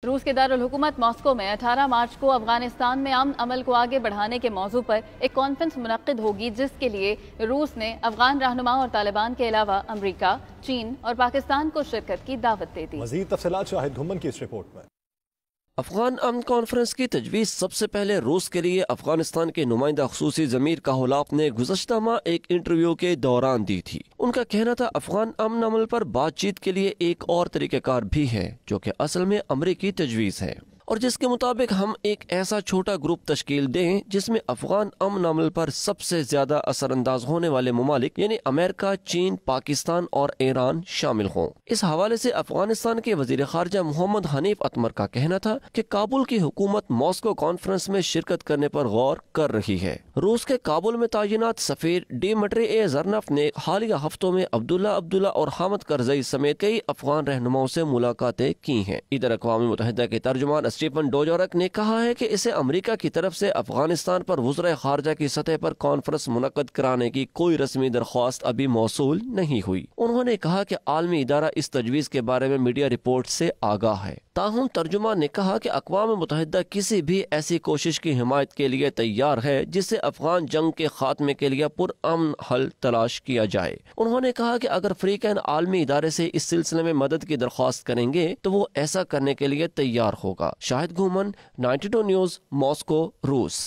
روس کے دارالحکومت ماسکو میں 18 مارچ کو افغانستان میں امن عمل کو آگے بڑھانے کے موضوع پر ایک کانفرنس منعقد ہوگی، جس کے لیے روس نے افغان رہنماؤں اور طالبان کے علاوہ امریکہ، چین اور پاکستان کو شرکت کی دعوت دے دی۔ مزید تفصیلات شاہد گھمن کی اس رپورٹ میں۔ افغان امن کانفرنس کی تجویز سب سے پہلے روس کے لیے افغانستان کے نمائندہ خصوصی ضمیر کاہولاف نے گزشتہ ماہ ایک انٹرویو کے دوران دی تھی۔ ان کا کہنا تھا افغان امن عمل پر بات چیت کے لیے ایک اور طریقہ کار بھی ہے، جو کہ اصل میں امریکی تجویز ہے، اور جس کے مطابق ہم ایک ایسا چھوٹا گروپ تشکیل دیں جس میں افغان امن عمل پر سب سے زیادہ اثر انداز ہونے والے ممالک یعنی امریکہ، چین، پاکستان اور ایران شامل ہوں۔ اس حوالے سے افغانستان کے وزیر خارجہ محمد حنیف اتمر کا کہنا تھا کہ کابل کی حکومت ماسکو کانفرنس میں شرکت کرنے پر غور کر رہی ہے۔ روس کے کابل میں تعینات سفیر ڈیمٹری اے زرنف نے حالیہ ہفتوں میں عبداللہ اور حامد کرزئی سمیت کئی افغان رہنماؤں سے ملاقاتیں کی ہیں۔ ادھر اقوام متحدہ کے ترجمان اسٹیفن ڈوجورک نے کہا ہے کہ اسے امریکہ کی طرف سے افغانستان پر وزرائے خارجہ کی سطح پر کانفرنس منعقد کرانے کی کوئی رسمی درخواست ابھی موصول نہیں ہوئی۔ انہوں نے کہا کہ عالمی ادارہ اس تجویز کے بارے میں میڈیا رپورٹ سے آگاہ ہے، تاہم ترجمان نے کہا کہ اقوام متحدہ کسی بھی ایسی کوشش کی حمایت کے لیے تیار ہے جس سے افغان جنگ کے خاتمے کے لیے پرامن حل تلاش کیا جائے۔ انہوں نے کہا کہ اگر فریقین عالمی ادارے سے اس سلسلے میں مدد کی درخواست کریں گے تو وہ ایسا کرنے کے لیے تیار ہوگا۔ شاہد گھومن، 92 نیوز، ماسکو، روس۔